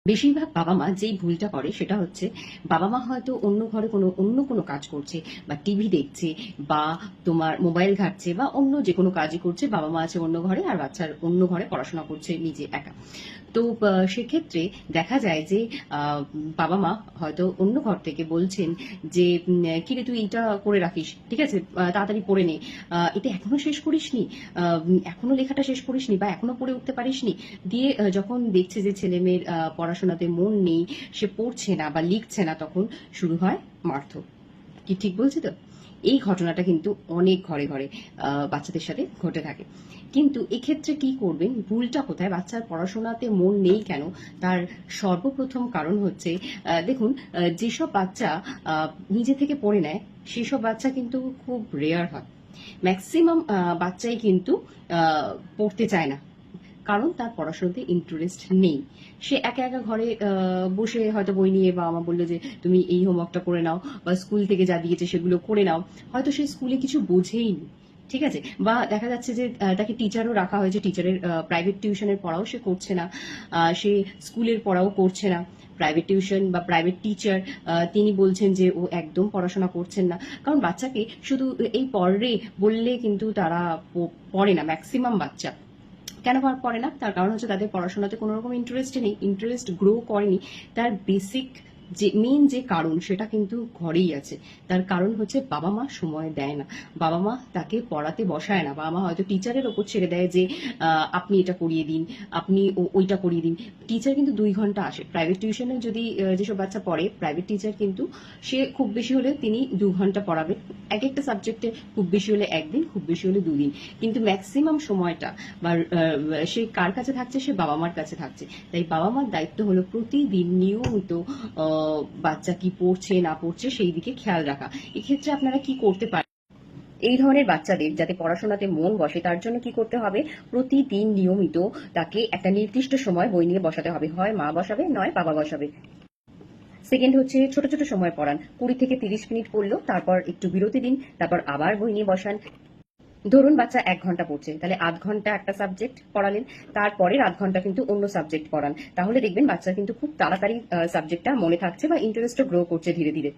বেশিরভাগ বাবা মা যেই ভুলটা করে সেটা হচ্ছে বাবা মা হয়তো অন্য ঘরে অন্য কোনো কাজ করছে বা টিভি দেখছে বা তোমার মোবাইল ঘাঁটছে বা অন্য যে কোনো কাজই করছে, বাবা মা আছে অন্য ঘরে আর বাচ্চার অন্য ঘরে পড়াশোনা করছে নিজে একা। তো সেক্ষেত্রে দেখা যায় যে বাবা মা হয়তো অন্য ঘর থেকে বলছেন যে কিরে তুই এটা করে রাখিস, ঠিক আছে, তাড়াতাড়ি পড়ে নে, এটা এখনো শেষ করিসনি, এখনো লেখাটা শেষ করিসনি বা এখনো পড়ে উঠতে পারিসনি। দিয়ে যখন দেখছে যে ছেলে মেয়ের পড়াশোনাতে মন নেই, সে পড়ছে না বা লিখছে না, তখন শুরু হয় মারধর। কি ঠিক বলছি তো? এই ঘটনাটা কিন্তু অনেক ঘরে ঘরে বাচ্চাদের সাথে ঘটে থাকে। কিন্তু এক্ষেত্রে কি করবেন, ভুলটা কোথায়, বাচ্চার পড়াশোনাতে মন নেই কেন, তার সর্বপ্রথম কারণ হচ্ছে দেখুন, যেসব বাচ্চা নিজে থেকে পড়ে নেয় সেসব বাচ্চা কিন্তু খুব রেয়ার হয়। ম্যাক্সিমাম বাচ্চাই কিন্তু পড়তে চায় না, কারণ তার পড়াশোনাতে ইন্টারেস্ট নেই। সে একা একা ঘরে বসে হয়তো বই নিয়ে, বাবা মা বললো যে তুমি এই হোমওয়ার্কটা করে নাও বা স্কুল থেকে যা দিয়েছে সেগুলো করে নাও, হয়তো সে স্কুলে কিছু বোঝেই নি, ঠিক আছে, বা দেখা যাচ্ছে যে তাকে টিচারও রাখা হয়েছে, টিচারের প্রাইভেট টিউশনের পড়াও সে করছে না, সে স্কুলের পড়াও করছে না। প্রাইভেট টিউশন বা প্রাইভেট টিচার তিনি বলছেন যে ও একদম পড়াশোনা করছেন না, কারণ বাচ্চাকে শুধু এই পড়ে বললে কিন্তু তারা পড়ে না। ম্যাক্সিমাম বাচ্চা কেন পড়ে না, তার কারণ হচ্ছে তাদের পড়াশোনাতে কোনো রকম ইন্টারেস্ট নেই, ইন্টারেস্ট গ্রো করেনি। তার বেসিক যে মেইন যে কারণ সেটা কিন্তু ঘরেই আছে। তার কারণ হচ্ছে বাবা মা সময় দেয় না, বাবা মা তাকে পড়াতে বসায় না, বাবা মা হয়তো টিচারের ওপর ছেড়ে দেয় যে আপনি এটা করিয়ে দিন, আপনি ওইটা করিয়ে দিন। টিচার কিন্তু 2 ঘন্টা আসে, প্রাইভেট টিউশনে যদি যেসব বাচ্চা পড়ে, প্রাইভেট টিচার কিন্তু সে খুব বেশি হলে তিনি 2 ঘন্টা পড়াবে এক একটা সাবজেক্টে, খুব বেশি হলে একদিন, খুব বেশি হলে 2 দিন। কিন্তু ম্যাক্সিমাম সময়টা বা সে কার কাছে থাকছে, সে বাবা মার কাছে থাকছে। তাই বাবা মার দায়িত্ব হলো প্রতিদিন নিয়মিত বাচ্চা কি পড়ছে না পড়ছে সেই দিকে খেয়াল রাখা। এক্ষেত্রে আপনারা কি করতে পারেন, এই ধরনের বাচ্চাদের যাতে পড়াশোনাতে মন বসে তার জন্য কি করতে হবে, প্রতিদিন নিয়মিত তাকে একটা নির্দিষ্ট সময় বই নিয়ে বসাতে হবে, হয় মা বসাবে নয় বাবা বসাবে। সেকেন্ড হচ্ছে ছোট ছোট সময় পড়ান, 20 থেকে 30 মিনিট পড়লো, তারপর একটু বিরতি দিন, তারপর আবার বই নিয়ে বসান। ধরুন বাচ্চা 1 ঘন্টা পড়ছে, তাহলে আধ ঘন্টা একটা সাবজেক্ট পড়ালেন, তারপরের আধ ঘন্টা কিন্তু অন্য সাবজেক্ট পড়ান, তাহলে দেখবেন বাচ্চা কিন্তু খুব তাড়াতাড়ি সাবজেক্টটা মনে থাকছে বা ইন্টারেস্টও গ্রো করছে ধীরে ধীরে।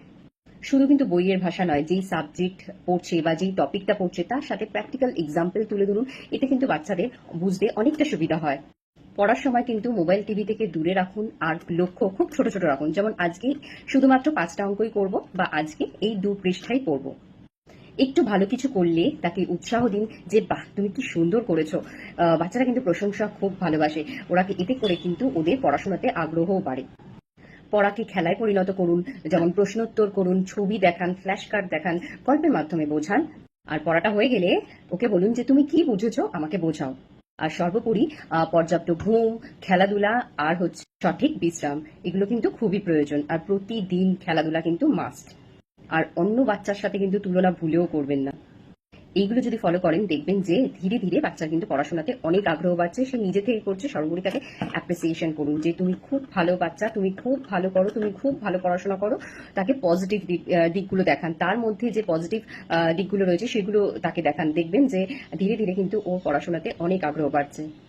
শুধু কিন্তু বইয়ের ভাষা নয়, যেই সাবজেক্ট পড়ছে বা যেই টপিকটা পড়ছে তার সাথে প্র্যাকটিক্যাল এক্সাম্পল তুলে ধরুন, এতে কিন্তু বাচ্চাদের বুঝতে অনেকটা সুবিধা হয়। পড়ার সময় কিন্তু মোবাইল টিভি থেকে দূরে রাখুন, আর লক্ষ্য খুব ছোট ছোট রাখুন, যেমন আজকে শুধুমাত্র 5টা অঙ্কই করব বা আজকে এই 2 পৃষ্ঠাই পড়বো। একটু ভালো কিছু করলে তাকে উৎসাহ দিন যে বাহ তুমি কি সুন্দর করেছো। বাচ্চারা কিন্তু প্রশংসা খুব ভালোবাসে, ওরা এতে করে কিন্তু ওদের পড়াশোনাতে আগ্রহও বাড়ে। পড়াকে খেলায় পরিণত করুন, যেমন প্রশ্নোত্তর করুন, ছবি দেখান, ফ্ল্যাশ কার্ড দেখান, গল্পের মাধ্যমে বোঝান। আর পড়াটা হয়ে গেলে ওকে বলুন যে তুমি কি বুঝেছো আমাকে বোঝাও। আর সর্বোপরি পর্যাপ্ত ঘুম, খেলাধুলা আর হচ্ছে সঠিক বিশ্রাম, এগুলো কিন্তু খুবই প্রয়োজন। আর প্রতিদিন খেলাধুলা কিন্তু মাস্ট। আর অন্য বাচ্চার সাথে কিন্তু তুলনা ভুলেও করবেন না। এইগুলো যদি ফলো করেন দেখবেন যে ধীরে ধীরে বাচ্চার কিন্তু পড়াশোনাতে অনেক আগ্রহ বাড়ছে, সে নিজে থেকে করছে। সর্বোপরি তাকে অ্যাপ্রিসিয়েশন করুন যে তুমি খুব ভালো বাচ্চা, তুমি খুব ভালো করো, তুমি খুব ভালো পড়াশোনা করো। তাকে পজিটিভ দিকগুলো দেখান, তার মধ্যে যে পজিটিভ দিকগুলো রয়েছে সেগুলো তাকে দেখান, দেখবেন যে ধীরে ধীরে কিন্তু ওর পড়াশোনাতে অনেক আগ্রহ বাড়ছে।